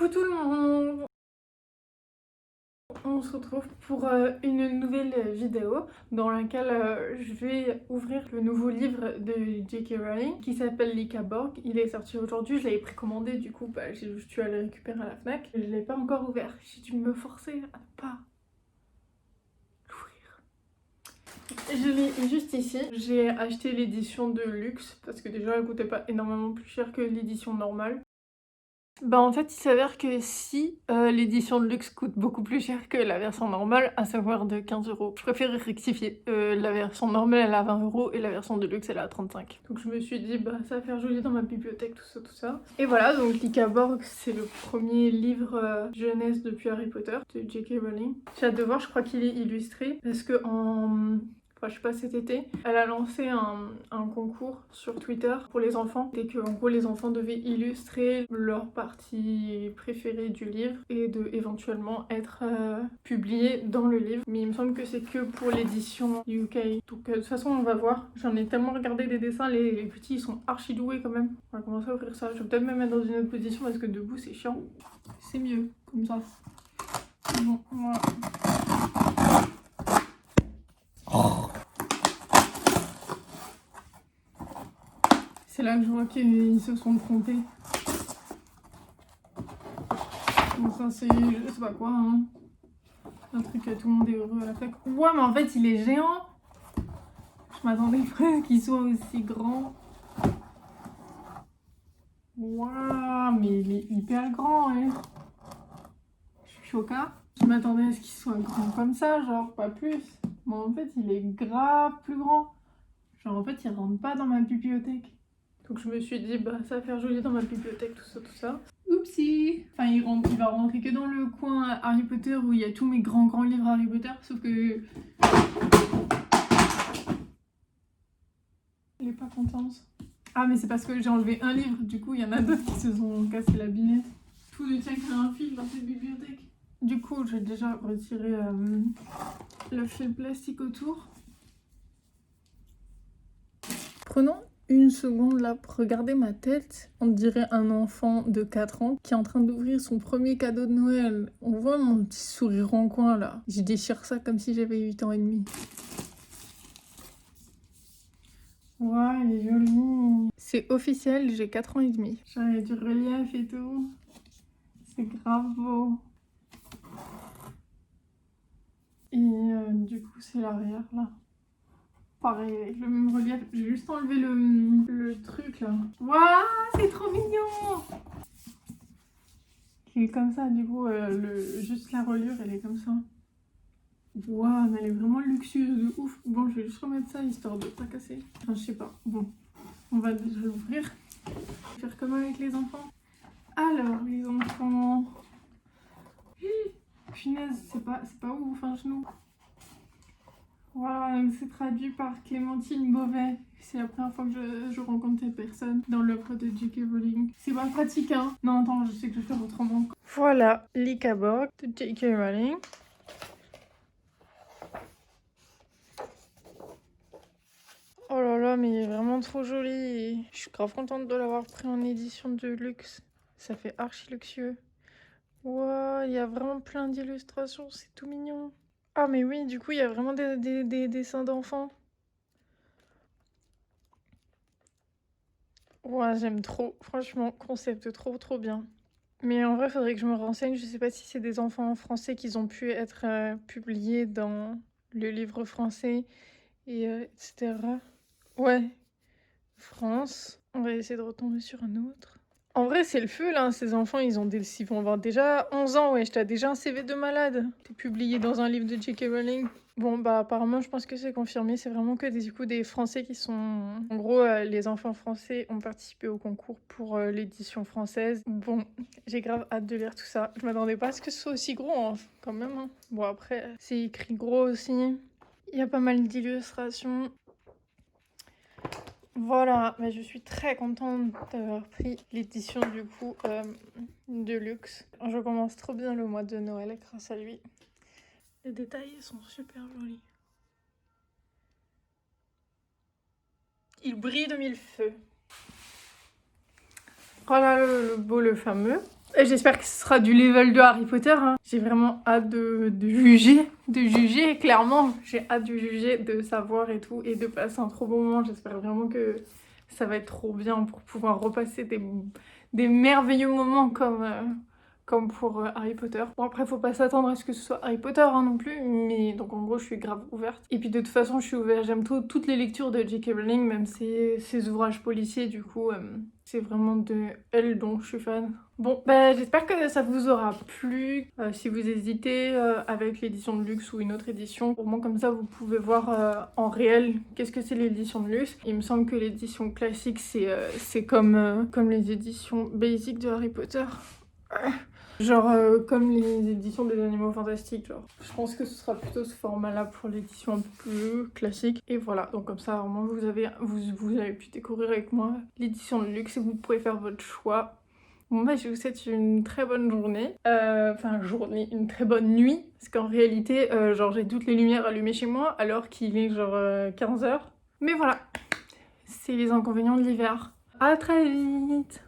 Coucou tout le monde! On se retrouve pour une nouvelle vidéo dans laquelle je vais ouvrir le nouveau livre de J.K. Rowling qui s'appelle Lyca-Borg. Il est sorti aujourd'hui, je l'avais précommandé, du coup je suis allée le récupérer à la Fnac. Je l'ai pas encore ouvert, j'ai dû me forcer à ne pas l'ouvrir. Je l'ai juste ici. J'ai acheté l'édition de luxe parce que déjà elle coûtait pas énormément plus cher que l'édition normale. Bah en fait il s'avère que si l'édition de luxe coûte beaucoup plus cher que la version normale, à savoir de 15 €, je préfère rectifier. La version normale elle est à 20 € et la version de luxe elle est à 35. Donc je me suis dit bah ça va faire joli dans ma bibliothèque, tout ça tout ça. Et voilà, donc Lyca-Borg c'est le premier livre jeunesse depuis Harry Potter de J.K. Rowling. J'ai hâte de voir, je crois qu'il est illustré parce que enfin je sais pas, cet été, elle a lancé un concours sur Twitter pour les enfants et que en gros les enfants devaient illustrer leur partie préférée du livre et de éventuellement être publiés dans le livre. Mais il me semble que c'est que pour l'édition UK. Donc de toute façon on va voir. J'en ai tellement regardé des dessins, les petits ils sont archi doués quand même. On va commencer à ouvrir ça. Je vais peut-être me mettre dans une autre position parce que debout c'est chiant. C'est mieux comme ça. Bon, voilà. C'est là que je vois qu'ils se sont trompés. Donc ça c'est, je sais pas quoi, hein. Un truc à tout le monde est heureux à la fête. Ouais mais en fait il est géant. Je m'attendais presque qu'il soit aussi grand. Waouh, mais il est hyper grand, hein. Je suis choquée. Je m'attendais à ce qu'il soit grand comme ça, genre pas plus. Mais en fait il est grave plus grand. Genre en fait il rentre pas dans ma bibliothèque. Donc je me suis dit bah ça va faire joli dans ma bibliothèque, tout ça tout ça. Oupsie. Enfin il va rentrer que dans le coin Harry Potter où il y a tous mes grands livres Harry Potter, sauf que elle est pas contente. Ah mais c'est parce que j'ai enlevé un livre, du coup il y en a d'autres qui se sont cassé la binette. Tout ne tient qu'à un fil dans cette bibliothèque. Du coup j'ai déjà retiré le fil plastique autour. Prenons une seconde là pour regarder ma tête. On dirait un enfant de 4 ans qui est en train d'ouvrir son premier cadeau de Noël. On voit mon petit sourire en coin là. Je déchire ça comme si j'avais 8 ans et demi. Ouais, il est joli. C'est officiel, j'ai 4 ans et demi. Genre, il y a du relief et tout. C'est grave beau. Et du coup, c'est l'arrière là. Pareil, avec le même relief. J'ai juste enlevé le truc là. Waouh, c'est trop mignon! Il est comme ça, du coup, juste la reliure, elle est comme ça. Waouh, mais elle est vraiment luxueuse de ouf. Bon, je vais juste remettre ça histoire de pas casser. Enfin, je sais pas. Bon, on va déjà l'ouvrir. Faire comme avec les enfants. Alors, les enfants. Punaise, c'est pas ouf, un genou. Voilà, donc c'est traduit par Clémentine Beauvais. C'est la première fois que je rencontre cette personne dans l'œuvre de J.K. Rowling. C'est pas pratique, hein. Non, attends, je sais que je vais faire autrement. Voilà, Lyca-Borg de J.K. Rowling. Oh là là, mais il est vraiment trop joli. Je suis grave contente de l'avoir pris en édition de luxe. Ça fait archi luxueux. Wow, il y a vraiment plein d'illustrations, c'est tout mignon. Ah mais oui, du coup, il y a vraiment des dessins d'enfants. Ouais, j'aime trop. Franchement, concept trop bien. Mais en vrai, faudrait que je me renseigne. Je sais pas si c'est des enfants français qui ont pu être publiés dans le livre français et etc. Ouais, France. On va essayer de retomber sur un autre. En vrai, c'est le feu là. Ces enfants, ils vont avoir déjà 11 ans. Ouais, t'as déjà un CV de malade. T'es publié dans un livre de J.K. Rowling. Bon, bah apparemment, je pense que c'est confirmé. C'est vraiment que des Français qui sont... En gros, les enfants français ont participé au concours pour l'édition française. Bon, j'ai grave hâte de lire tout ça. Je m'attendais pas à ce que ce soit aussi gros, hein, quand même. Hein. Bon, après, c'est écrit gros aussi. Il y a pas mal d'illustrations. Voilà, mais je suis très contente d'avoir pris l'édition du coup de luxe. Je commence trop bien le mois de Noël grâce à lui. Les détails sont super jolis. Il brille de mille feux. Voilà le beau, le fameux. Et j'espère que ce sera du level de Harry Potter, hein. J'ai vraiment hâte de juger, clairement. J'ai hâte de juger, de savoir et tout, et de passer un trop bon moment. J'espère vraiment que ça va être trop bien pour pouvoir repasser des merveilleux moments comme pour Harry Potter. Bon, après, faut pas s'attendre à ce que ce soit Harry Potter hein, non plus, mais donc en gros, je suis grave ouverte. Et puis de toute façon, je suis ouverte, j'aime toutes les lectures de J.K. Rowling, même ses ouvrages policiers, du coup, c'est vraiment de elle dont je suis fan. Bon, bah j'espère que ça vous aura plu. Si vous hésitez avec l'édition de luxe ou une autre édition, au moins comme ça vous pouvez voir en réel qu'est-ce que c'est l'édition de luxe. Il me semble que l'édition classique c'est comme les éditions basiques de Harry Potter. Genre comme les éditions des Animaux Fantastiques, genre. Je pense que ce sera plutôt ce format-là pour l'édition un peu plus classique. Et voilà, donc comme ça, au moins vous avez pu découvrir avec moi l'édition de luxe et vous pouvez faire votre choix. Bon bah je vous souhaite une très bonne journée, une très bonne nuit, parce qu'en réalité, genre j'ai toutes les lumières allumées chez moi alors qu'il est genre 15 h. Mais voilà, c'est les inconvénients de l'hiver. À très vite!